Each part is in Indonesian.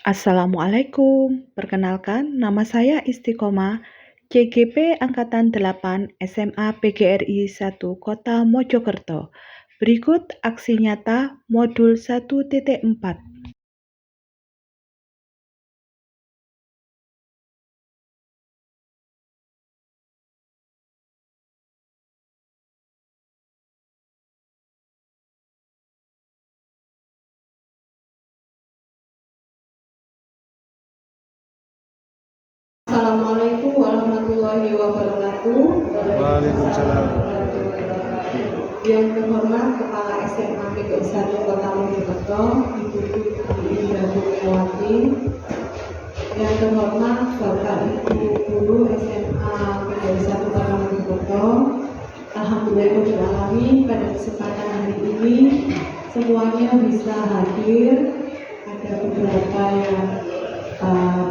Assalamualaikum, perkenalkan nama saya Istiqomah, CGP Angkatan 8 SMA PGRI 1 Kota Mojokerto. Berikut aksi nyata modul 1.4. Assalamualaikum warahmatullahi wabarakatuh. Waalaikumsalam. Yang terhormat Kepala SMA PGRI 1 Kota Mojokerto, Ibu Indra Kurniawati. Yang terhormat Bapak Ibu Guru SMA PGRI 1 Kota Mojokerto. Alhamdulillah pada kesempatan hari ini semuanya bisa hadir. Ada beberapa yang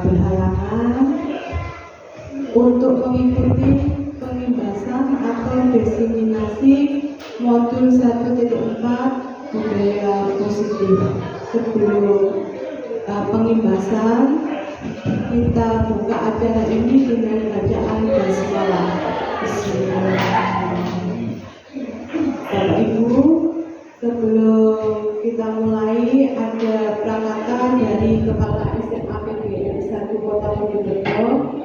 berhalangan untuk mengikuti pembahasan atau diseminasi modul 1.4 budaya positif. Sebelum pembahasan, kita buka acara ini dengan bacaan basmalah. Bapak Ibu, sebelum kita mulai ada perangkatan dari Kepala SMA PGRI 1 Kota Mojokerto.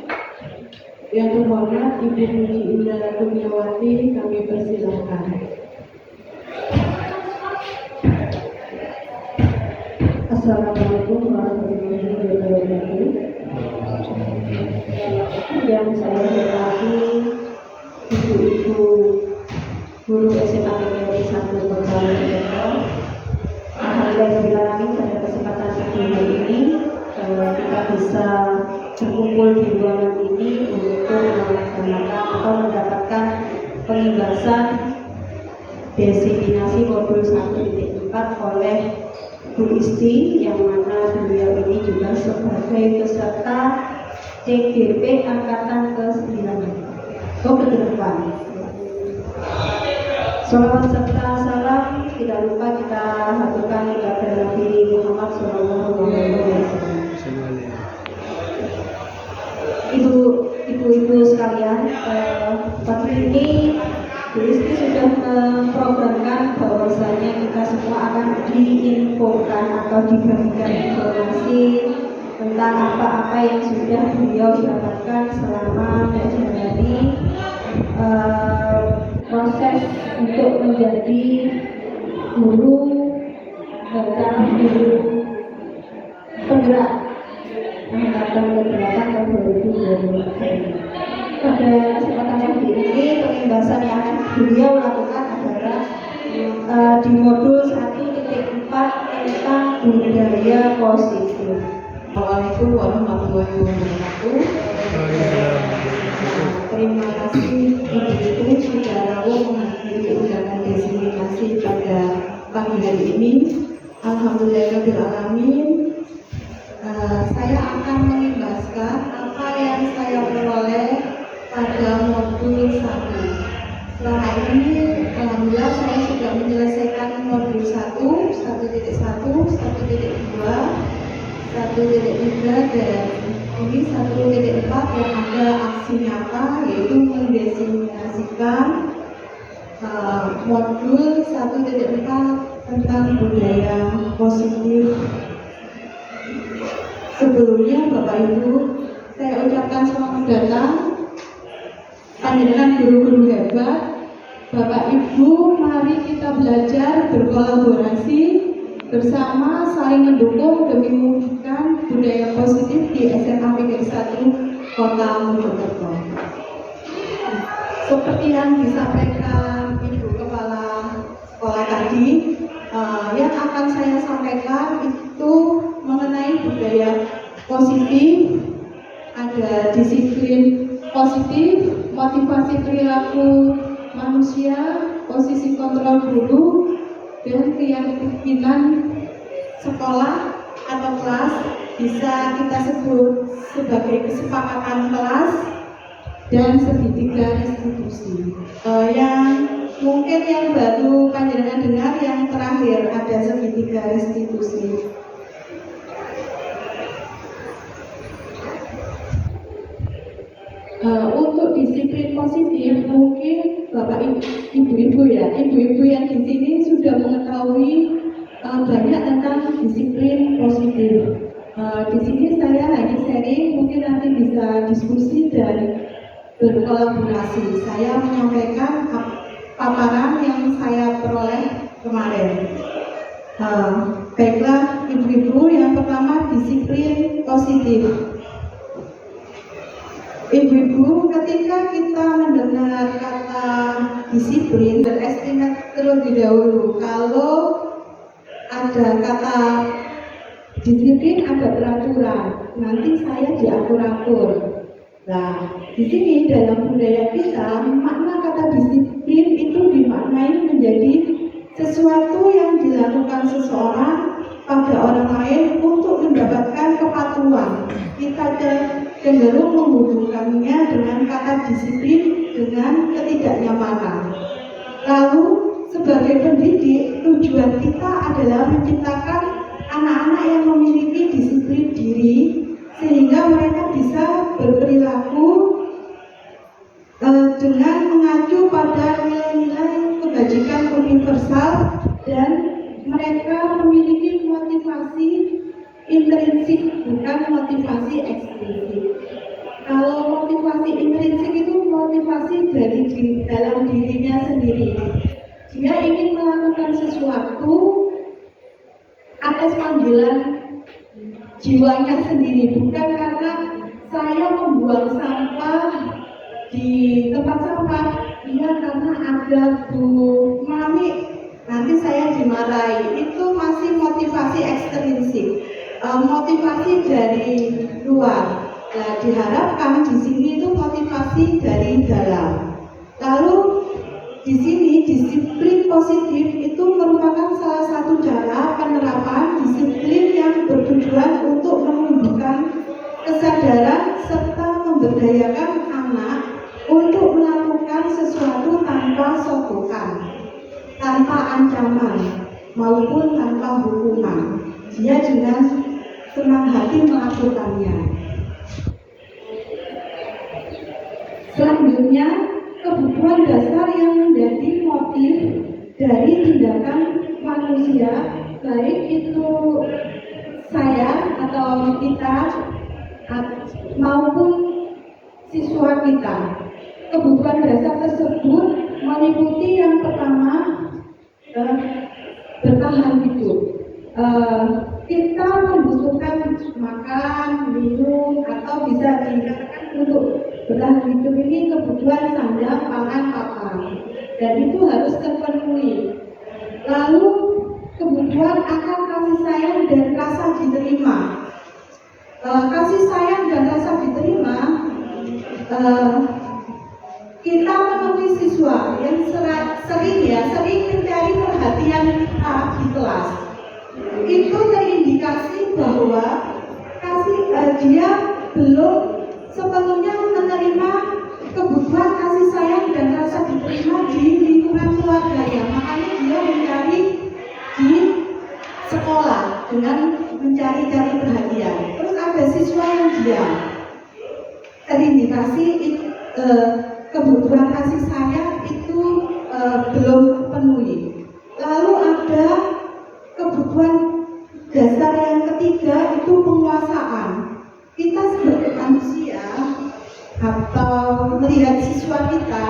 Yang terhormat Ibu Indra Kurniawati, kami persilahkan. Assalamualaikum warahmatullahi wabarakatuh. Yang saya hormati Ibu-ibu guru SMA PGRI 1 Kota Mojokerto. Alhamdulillah pada kesempatan hari ini kita bisa berkumpul di ruangan ini untuk melaksanakan atau mendapatkan pembahasan diseminasi modul 1.4 oleh Bu Isti, yang mana beliau ini juga sebagai peserta CGP Angkatan ke-9 ke-8. Sholawat serta salam tidak lupa kita haturkan kepada Nabi Muhammad SAW. Ibu-ibu sekalian, pagi ini Bu Isti sudah memprogramkan bahwasanya kita semua akan diinfokan atau diberikan informasi tentang apa-apa yang sudah beliau dapatkan selama menjalani proses untuk menjadi guru dan guru penggerak angkatan ke-8 tahun 2020. Pada kesempatan yang ini, pembahasan yang akan beliau lakukan adalah di modul 1.4 tentang budaya positif. Assalamualaikum warahmatullahi wabarakatuh. Terima kasih Ibu sudah mau menghadiri undangan diseminasi pada pagi hari ini. Alhamdulillahirrahmanirrahim. Saya akan mengimbaskan apa yang saya peroleh pada modul 1. Selama ini, alhamdulillah saya sudah menyelesaikan modul 1, 1.1, 1.2, 1.3 dan ini 1.4 yang ada aksi nyata, yaitu mendesimulasikan modul 1.4 tentang budaya positif. Sebelumnya Bapak Ibu, saya ucapkan selamat datang panjenengan guru-guru hebat. Bapak Ibu, mari kita belajar berkolaborasi bersama, saling mendukung demi mewujudkan budaya positif di SMA PGRI 1 Kota Mojokerto. Seperti yang disampaikan Ibu Kepala Sekolah tadi, yang akan saya sampaikan itu mengenai budaya positif, ada disiplin positif, motivasi perilaku manusia, posisi kontrol guru, dan keyakinan sekolah atau kelas bisa kita sebut sebagai kesepakatan kelas dan segitiga restitusi. Yang mungkin yang baru panjenengan dengar yang terakhir ada segitiga restitusi. disiplin positif, mungkin Bapak Ibu-ibu ya, ibu-ibu yang di sini sudah mengetahui banyak tentang disiplin positif. Di sini saya lagi sharing, mungkin nanti bisa diskusi dan berkolaborasi. Saya menyampaikan paparan yang saya peroleh kemarin. Baiklah ibu-ibu, yang pertama disiplin positif. Ibu-ibu, ketika kita mendengar kata disiplin, berestimasi terlebih dahulu. Kalau ada kata disiplin, ada peraturan, nanti saya diatur-atur. Nah, di sini dalam budaya kita, makna kata disiplin itu dimaknai menjadi sesuatu yang dilakukan seseorang pada orang lain untuk mendapatkan kepatuhan. Kita cenderung menghubungkannya dengan kata disiplin dengan ketidaknyamanan. Lalu sebagai pendidik, tujuan kita adalah menciptakan anak-anak yang memiliki disiplin diri sehingga mereka bisa berperilaku dengan mengacu pada nilai-nilai kebajikan universal dan mereka memiliki motivasi intrinsik, bukan motivasi ekstrinsik. Kalau motivasi intrinsik itu motivasi dari dalam dirinya sendiri. Dia ingin melakukan sesuatu atas panggilan jiwanya sendiri, bukan karena saya membuang sampah di tempat sampah, iya karena ada Bu Mami nanti saya dimarahi. Itu masih motivasi ekstrinsik, motivasi dari luar. Nah, diharapkan di sini itu motivasi dari dalam. Lalu di sini disiplin positif itu merupakan salah satu cara penerapan disiplin yang bertujuan untuk menumbuhkan kesadaran serta memberdayakan anak untuk melakukan sesuatu tanpa sokokan, tanpa ancaman maupun tanpa hukuman. Dia dengan senang hati melakukannya. Selanjutnya, kebutuhan dasar yang menjadi motif dari tindakan manusia, baik itu saya atau kita maupun siswa kita. Kebutuhan dasar tersebut meliputi yang pertama bertahan hidup. Kita membutuhkan makan, minum, atau bisa dikatakan untuk bertahan hidup ini kebutuhan sandang, pangan, papan, dan itu harus terpenuhi. Lalu kebutuhan akan kasih sayang dan rasa diterima. Kasih sayang dan rasa diterima, kita menemui siswa yang sering mencari perhatian kita di kelas. Itu terindikasi bahwa dia belum sepenuhnya menerima kebutuhan kasih sayang dan rasa diterima di lingkungan keluarganya. Makanya dia mencari di sekolah dengan mencari-cari perhatian. Terus ada siswa yang diam, terindikasi kebutuhan kasih sayang itu belum terpenuhi. Lalu ada kebutuhan dasar yang ketiga, itu penguasaan. Kita sebagai manusia atau melihat siswa kita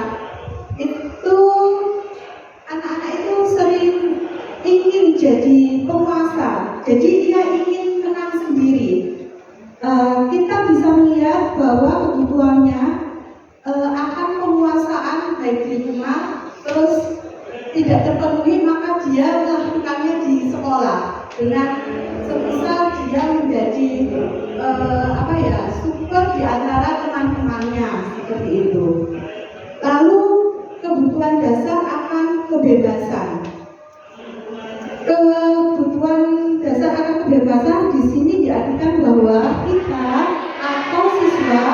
itu, anak-anak itu sering ingin jadi penguasa, jadi dia ingin menang sendiri. Kita bisa melihat bahwa kebutuhannya akan penguasaan baik di rumah, terus tidak terpenuhi, maka dia melakukannya di sekolah dengan semisal dia menjadi super di antara teman-temannya, seperti itu. Lalu kebutuhan dasar akan kebebasan. Kebutuhan dasar akan kebebasan di sini diartikan bahwa kita atau siswa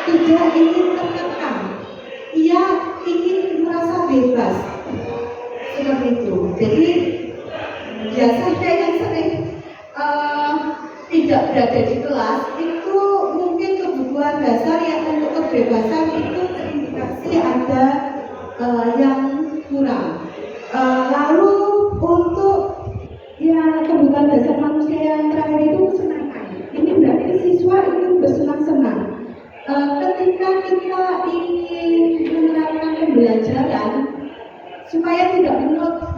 tidak ingin terkekang, ia ingin merasa bebas, seperti itu. Jadi biasanya yang sering tidak berada di kelas itu mungkin kebutuhan dasar yang untuk kebebasan itu terindikasi masih ada yang kurang. Lalu untuk ya kebutuhan dasar manusia yang terakhir itu kesenangan. Ini berarti siswa itu bersenang-senang. Ketika kita ingin menerapkan pembelajaran supaya tidak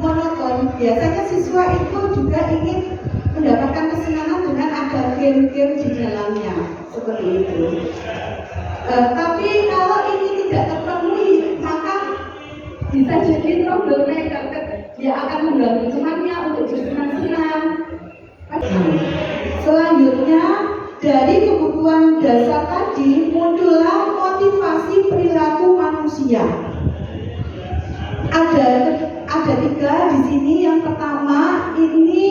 monoton, biasanya siswa itu juga ingin mendapatkan kesenangan dengan ada game-game di dalamnya, seperti itu. Tapi kalau ini tidak terpenuhi, maka bisa jadi troublemaker. Dia akan mengganggu temannya untuk bersenang-senang. Selanjutnya, dari kebutuhan dasar tadi muncullah motivasi perilaku manusia. Ada tiga di sini. Yang pertama ini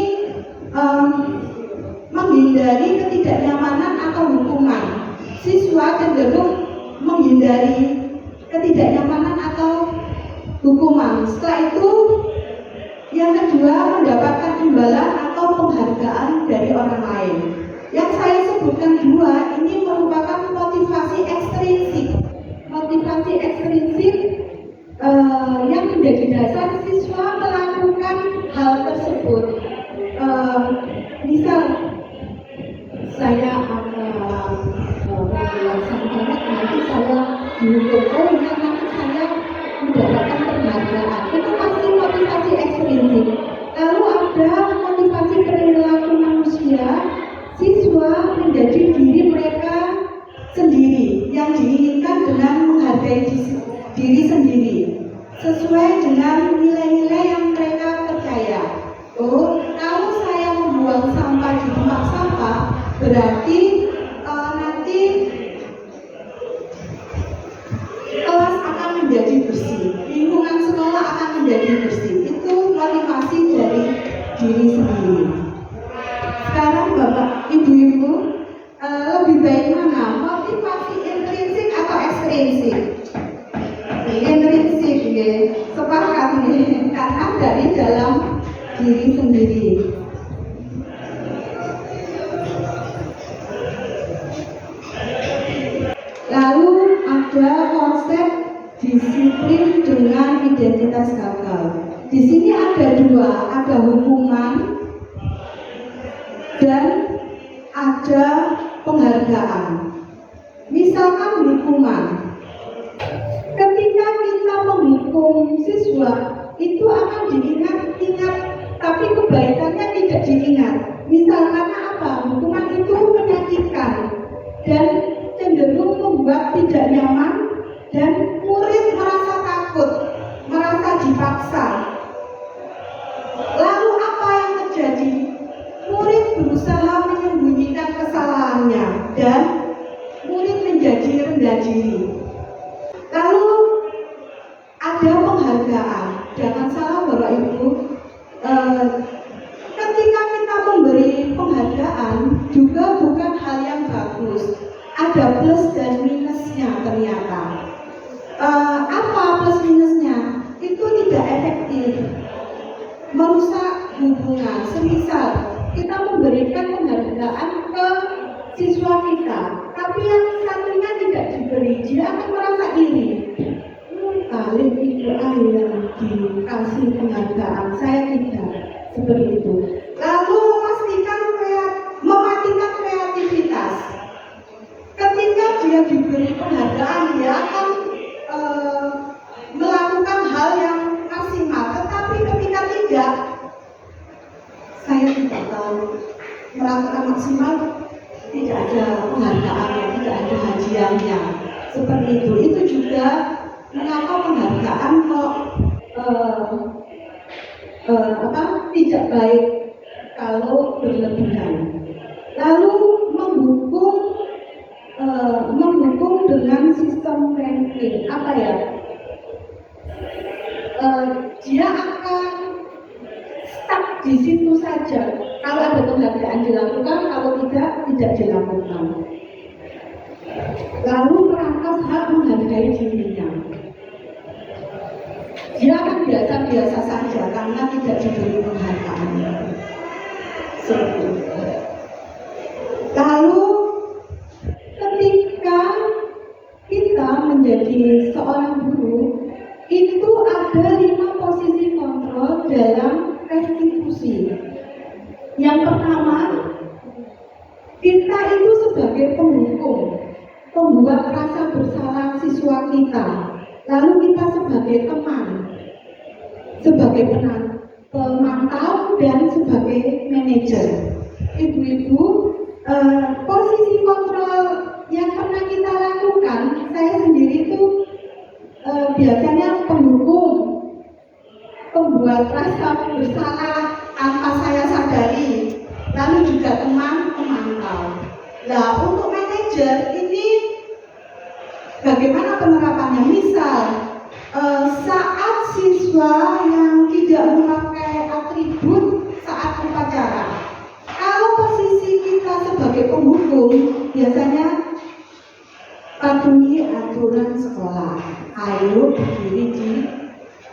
menghindari ketidaknyamanan atau hukuman. Siswa cenderung menghindari ketidaknyamanan atau hukuman. Setelah itu, yang kedua mendapatkan imbalan atau penghargaan dari orang lain. Yang saya sebutkan dua ini merupakan motivasi ekstrinsik. Motivasi ekstrinsik yang menjadi dasar siswa melakukan hal tersebut. Misal saya akan melaksanakan nanti saya dihukum, nanti saya mendapatkan penghargaan. Itu pasti motivasi ekstrinsik. Lalu ada motivasi perilaku manusia. Siswa menjadi diri mereka sendiri yang diinginkan dengan menghargai diri sendiri sesuai dengan nilai-nilai yang mereka percaya. Kalau saya membuang sampah di tempat sampah, berarti nanti kelas akan menjadi bersih, lingkungan sekolah akan menjadi bersih. Itu motivasi dari diri sendiri. Sekarang Bapak, Ibu-ibu, lebih baik mana? Motivasi intrinsik atau ekstrinsik? Intrinsik, ya. Sepakat nih, karena dari dalam diri sendiri. Lalu ada konsep disiplin dengan identitas gagal. Di sini ada dua, ada hukuman dan ada penghargaan. Misalkan hukuman, ketika kita menghukum siswa itu akan diingat-ingat, tapi kebaikannya tidak diingat. Misalkan apa? Hukuman itu menyakitkan dan cenderung membuat tidak nyaman, dan murid merasa takut, merasa dipaksa. Lalu apa yang terjadi? Murid berusaha menyembunyikan kesalahannya dan murid menjadi rendah diri. Lalu ada penghargaan. Jangan salah Bapak Ibu, ketika kita memberi penghargaan juga bukan hal yang bagus. Ada plus dan minusnya ternyata. Apa plus minusnya? Itu tidak efektif, merusak hubungan. Semisal kita memberikan penghargaan ke siswa kita, tapi yang satunya tidak diberi, dia akan merasa iri. Kali itu yang dikasih penghargaan, saya tidak. Seperti itu. Lalu mematikan kreativitas. Ketika dia diberi penghargaan, dia akan melakukan hal yang maksimal. Tetapi ketika tidak, saya tidak tahu, melakukan maksimal, tidak ada penghargaannya, tidak ada hadiahnya. Seperti itu. Itu juga mengapa penghargaan kok tidak baik kalau berlebihan. Lalu menghukum dengan sistem ranking, apa ya? Dia akan stuck di situ saja. Kalau ada penghargaan dilakukan, kalau tidak dilakukan. Lalu merangkap hak menghargai dirinya. Dia akan biasa-biasa saja karena tidak diberi penghargaan. Lalu ketika kita menjadi seorang guru sebagai penghukum, pembuat rasa bersalah siswa kita, lalu kita sebagai teman, sebagai pemantau dan sebagai manajer. Ibu-ibu, posisi kontrol yang pernah kita lakukan, saya sendiri itu biasanya penghukum, pembuat rasa bersalah tanpa saya sadari, lalu juga teman pemantau. Nah, untuk manajer ini bagaimana penerapannya? Misal saat siswa yang tidak memakai atribut saat upacara, kalau posisi kita sebagai penghukum, biasanya patuhi aturan sekolah, ayo berdiri di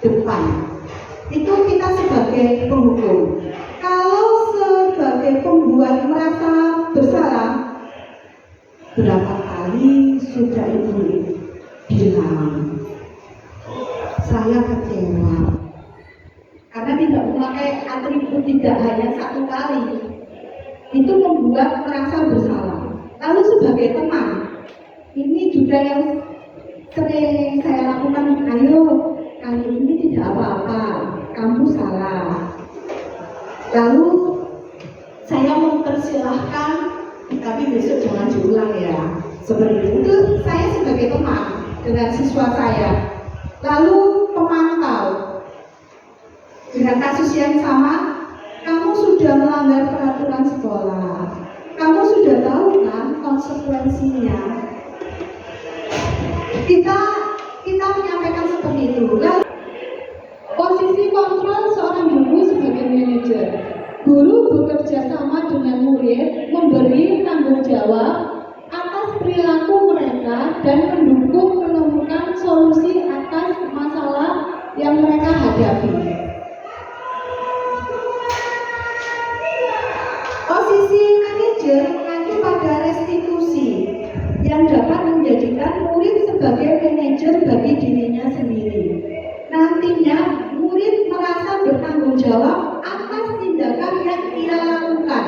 depan. Itu kita sebagai penghukum. Kalau sebagai pembuat merasa bersalah, berapa kali sudah ibu bilang, saya kecewa karena tidak memakai atribut, tidak hanya satu kali. Itu membuat merasa bersalah. Lalu sebagai teman, ini juga yang sering saya lakukan, ayo kali ini tidak apa-apa, kamu salah. Lalu saya mempersilahkan, tapi besok jangan diulang ya. Seperti itu saya sebagai teman dengan siswa saya. Lalu pemantau dengan kasus yang sama, kamu sudah melanggar peraturan sekolah, kamu sudah tahu kan konsekuensinya. Kita menyampaikan seperti itu. Lalu, posisi kontrol seorang guru sebagai manajer. Guru bekerja sama dengan murid, memberi tanggung jawab atas perilaku mereka dan mendukung menemukan solusi atas masalah yang mereka hadapi. Posisi manajer mengacu pada restitusi yang dapat menjadikan murid sebagai manajer bagi dirinya sendiri. Nantinya murid merasa bertanggung jawab atas tindakan yang ia lakukan.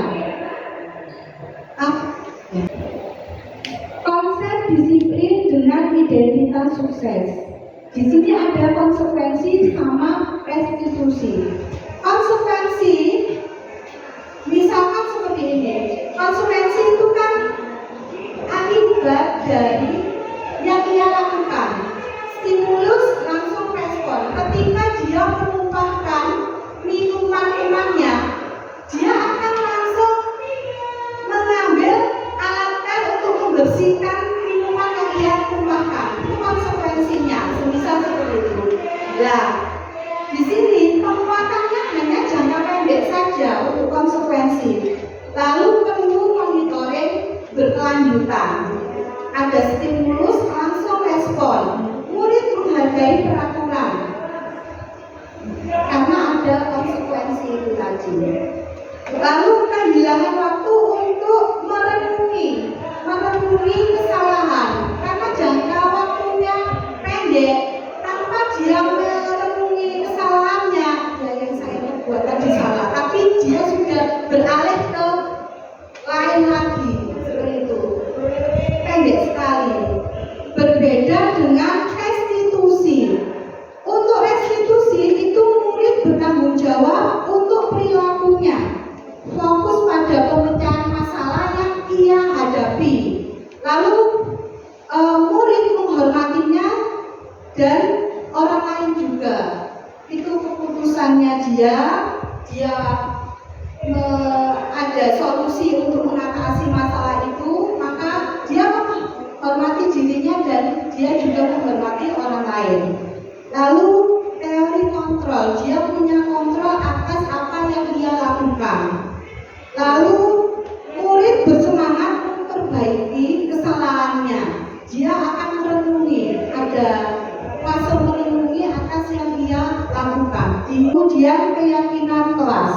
Konsep disiplin dengan identitas sukses. Di sini ada konsekuensi sama restitusi. Konsekuensi, misalkan seperti ini. Konsekuensi itu kan akibat dari yang ia lakukan. Stimulus langsung respon. Ketika dia menumpahkan minuman-minumannya, dia akan langsung mengambil alat untuk membersihkan minuman yang dia tumpahkan. Itu konsekuensinya, semisal seperti itu. Nah, di sini penguatannya hanya jangka pendek saja untuk konsekuensi. Lalu perlu monitoring berkelanjutan. Ada stimulus langsung respon. Murid menghargai peraturan karena ada konsekuensi itu tadi. Lalu kehilangan waktu untuk merenungi kesalahan karena jangka waktunya pendek. Tanpa dia merenungi kesalahannya, ya yang saya perbuat tadi salah, tapi dia sudah beralih ke lain lagi, seperti itu. Pendek sekali. Berbeda dengan restitusi. Untuk restitusi itu murid bertanggung jawab untuk perilakunya, fokus pada pemecahan masalah yang ia hadapi. Lalu murid menghormatinya dan orang lain juga. Itu keputusannya dia ada solusi untuk mengatasi masalah itu, maka dia menghormati dirinya dan dia juga menghormati orang lain. Lalu teori kontrol, dia punya kontrol atas apa yang dia lakukan. Lalu murid bersemangat memperbaiki kesalahannya. Dia akan merenungi, ada fase merenungi atas yang dia lakukan. Kemudian keyakinan kelas.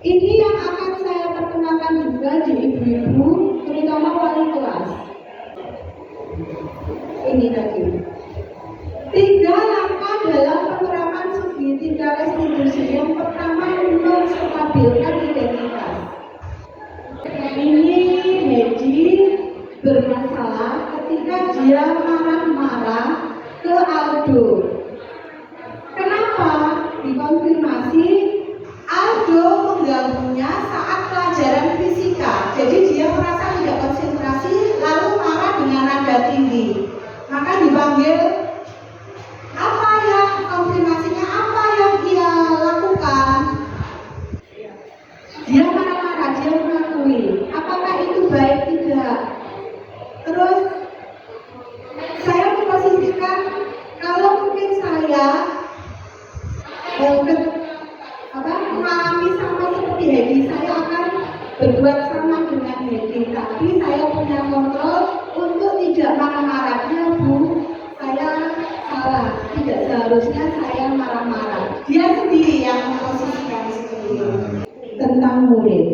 Ini yang akan saya perkenalkan juga di ibu-ibu, terutama wali kelas. Ini tadi 3 langkah dalam penerapan segitiga restitusi. Yang pertama, menstabilkan identitas. berhasil mengakui. Apakah itu baik? Tidak. Terus saya memposisikan kalau mungkin saya mengalami sama seperti Hedi, saya akan berbuat sama dengan Hedi. Tapi saya punya kontrol untuk tidak marah-marah. Ya Bu, saya salah. Tidak seharusnya saya marah-marah. Dia sendiri yang memposisikan seperti itu. Tentang murid,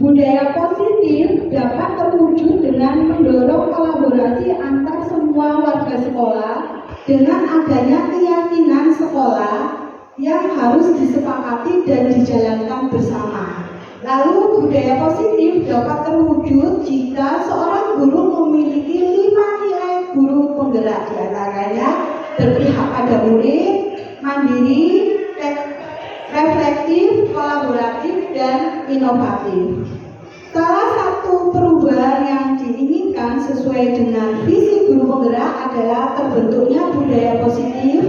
budaya positif dapat terwujud dengan mendorong kolaborasi antar semua warga sekolah dengan adanya keyakinan sekolah yang harus disepakati dan dijalankan bersama. Lalu budaya positif dapat terwujud jika seorang guru memiliki 5 nilai guru penggerak, diantaranya berpihak pada murid, mandiri, reflektif, kolaboratif, dan inovatif. Salah satu perubahan yang diinginkan sesuai dengan visi guru penggerak adalah terbentuknya budaya positif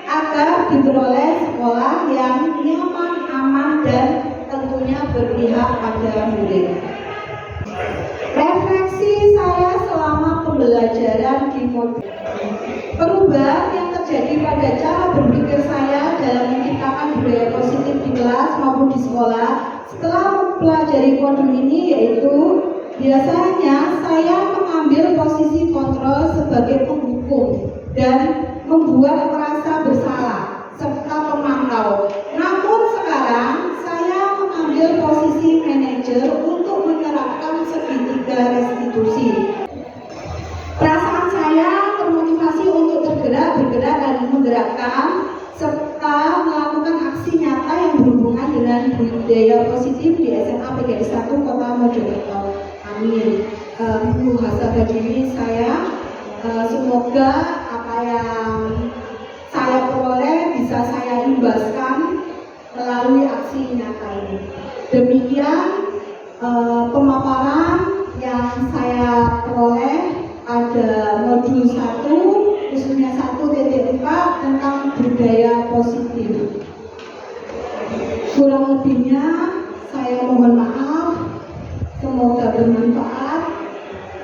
agar diperoleh sekolah yang nyaman, aman, dan tentunya berpihak pada murid. Refleksi saya selama pembelajaran di modul. Perubahan yang terjadi pada cara berpikir saya dalam menciptakan budaya positif di kelas maupun di sekolah setelah mempelajari modul ini yaitu biasanya saya mengambil posisi kontrol sebagai penghukum dan membuat merasa bersalah serta pemantau. Namun sekarang saya mengambil posisi manajer untuk menerapkan segitiga restitusi. Perasaan saya termotivasi untuk bergerak dan menggerakkan serta melakukan aksi nyata yang berhubungan dengan budaya positif di SMA PGRI 1 Kota Mojokerto. Amin. Bu Hasabadini saya semoga apa yang saya peroleh bisa saya imbaskan melalui aksi nyata ini. Demikian pemaparan yang saya peroleh pada modul 1 khususnya 1.4 tentang budaya positif. Kurang lebihnya saya mohon maaf. Semoga bermanfaat.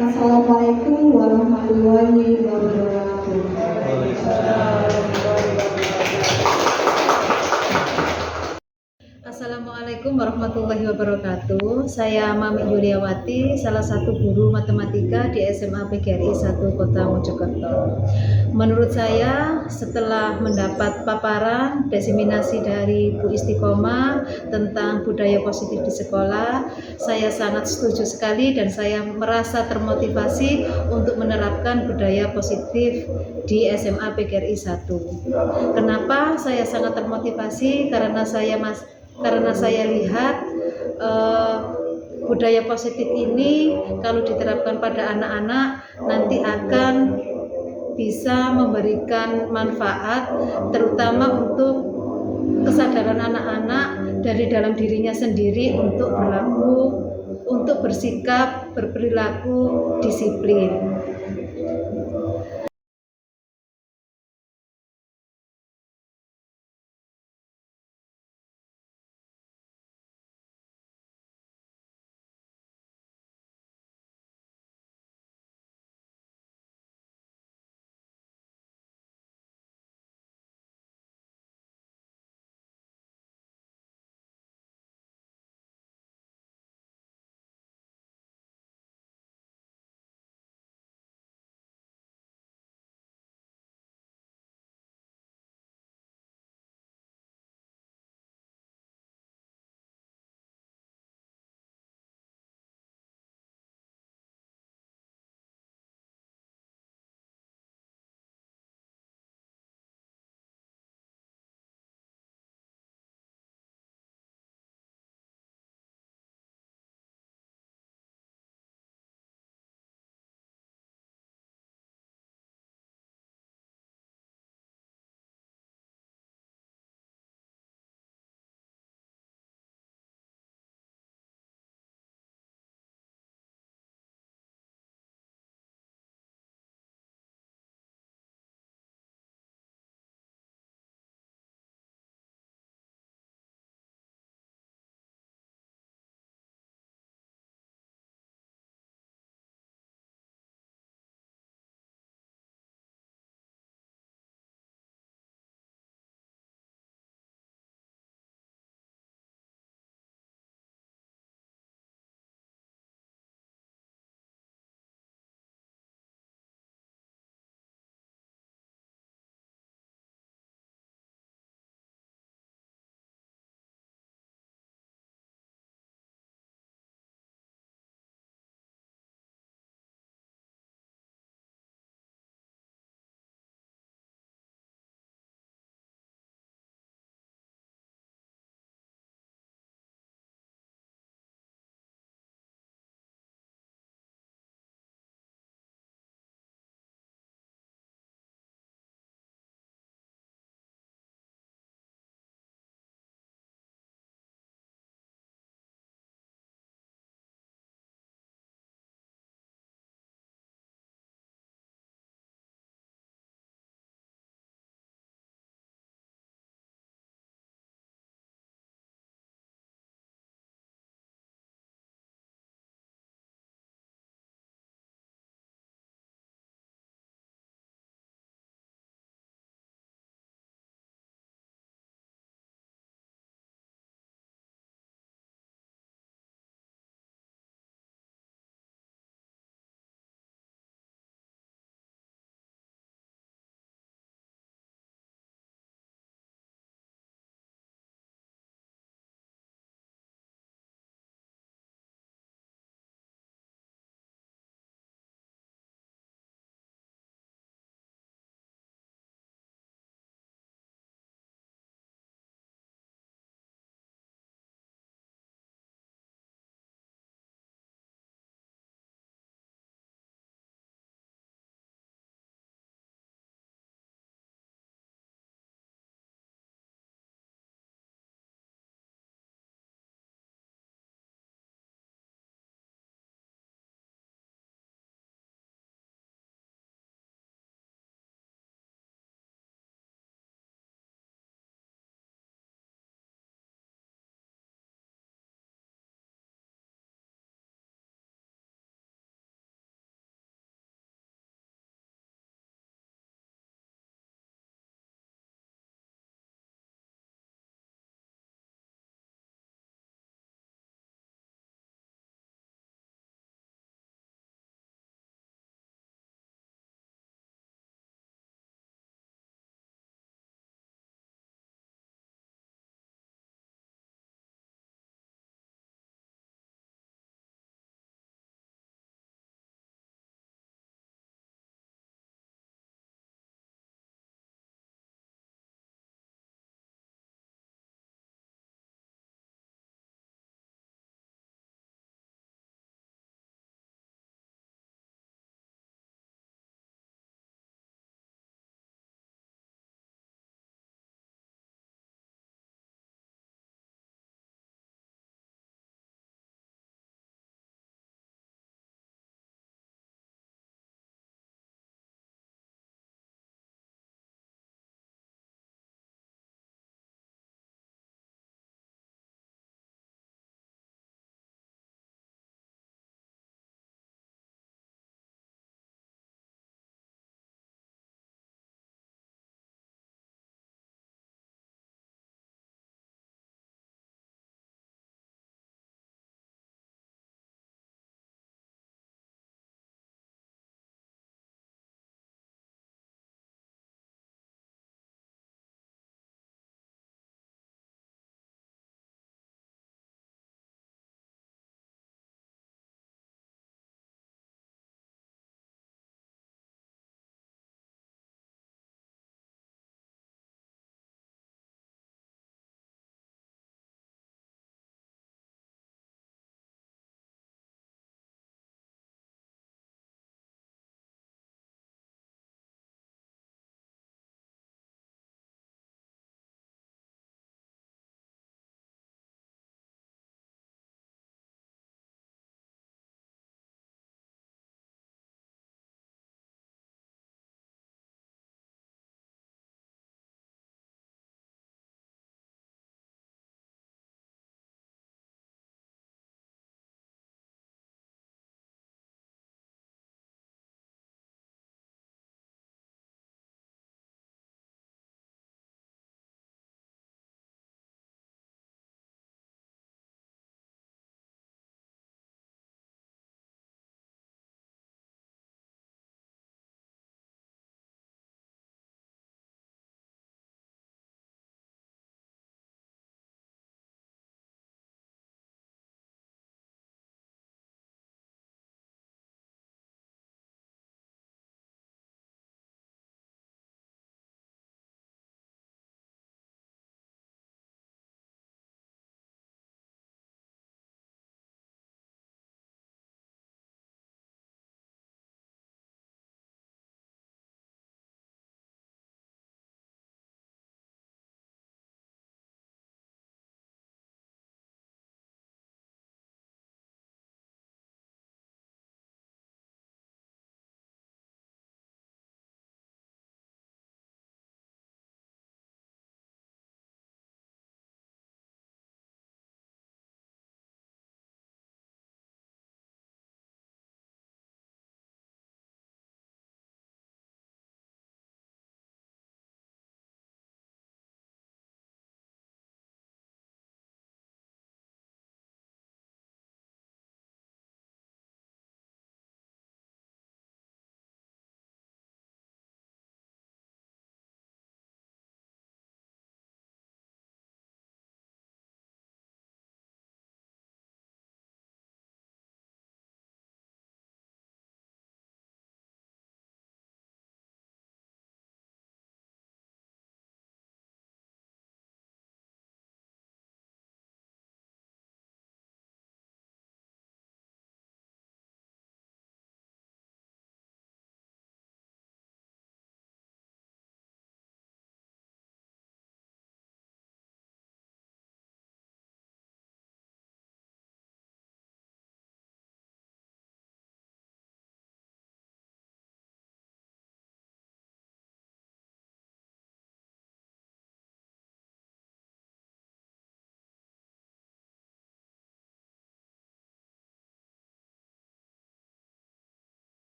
Assalamualaikum warahmatullahi wabarakatuh. Assalamualaikum warahmatullahi wabarakatuh. Saya Mami Yuliawati, salah satu guru matematika di SMA PGRI 1 Kota Mojokerto. Menurut saya, setelah mendapat paparan diseminasi dari Bu Istiqomah tentang budaya positif di sekolah, saya sangat setuju sekali dan saya merasa termotivasi untuk menerapkan budaya positif di SMA PGRI 1. Kenapa saya sangat termotivasi? Karena saya lihat budaya positif ini kalau diterapkan pada anak-anak nanti akan bisa memberikan manfaat terutama untuk kesadaran anak-anak dari dalam dirinya sendiri untuk bersikap, berperilaku disiplin.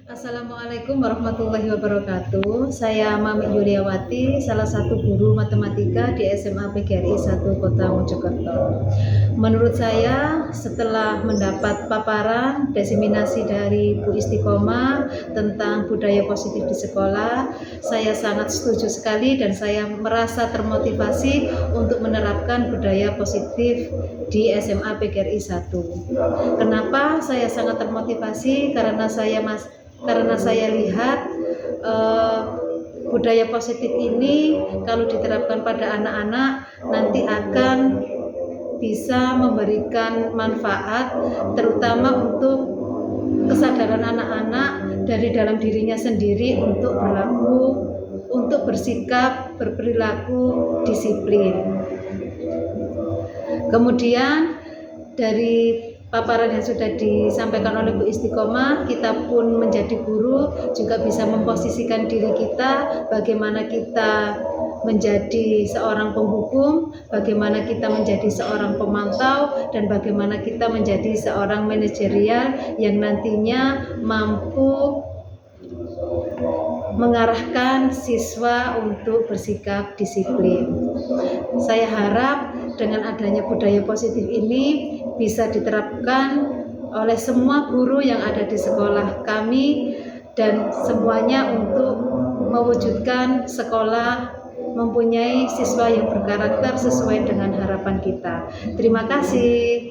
Assalamualaikum warahmatullahi wabarakatuh. Saya Mami Yuliawati, salah satu guru matematika di SMA PGRI 1 Kota Mojokerto. Menurut saya, setelah mendapat paparan diseminasi dari Bu Istiqomah tentang budaya positif di sekolah, saya sangat setuju sekali dan saya merasa termotivasi untuk menerapkan budaya positif di SMA PGRI 1. Kenapa saya sangat termotivasi? Karena saya lihat budaya positif ini kalau diterapkan pada anak-anak nanti akan bisa memberikan manfaat terutama untuk kesadaran anak-anak dari dalam dirinya sendiri untuk bersikap, berperilaku disiplin. Kemudian dari paparan yang sudah disampaikan oleh Bu Istiqomah, kita pun menjadi guru juga bisa memposisikan diri kita, bagaimana kita menjadi seorang penghukum, bagaimana kita menjadi seorang pemantau, dan bagaimana kita menjadi seorang manajerial yang nantinya mampu mengarahkan siswa untuk bersikap disiplin. Saya harap dengan adanya budaya positif ini bisa diterapkan oleh semua guru yang ada di sekolah kami dan semuanya untuk mewujudkan sekolah mempunyai siswa yang berkarakter sesuai dengan harapan kita. Terima kasih.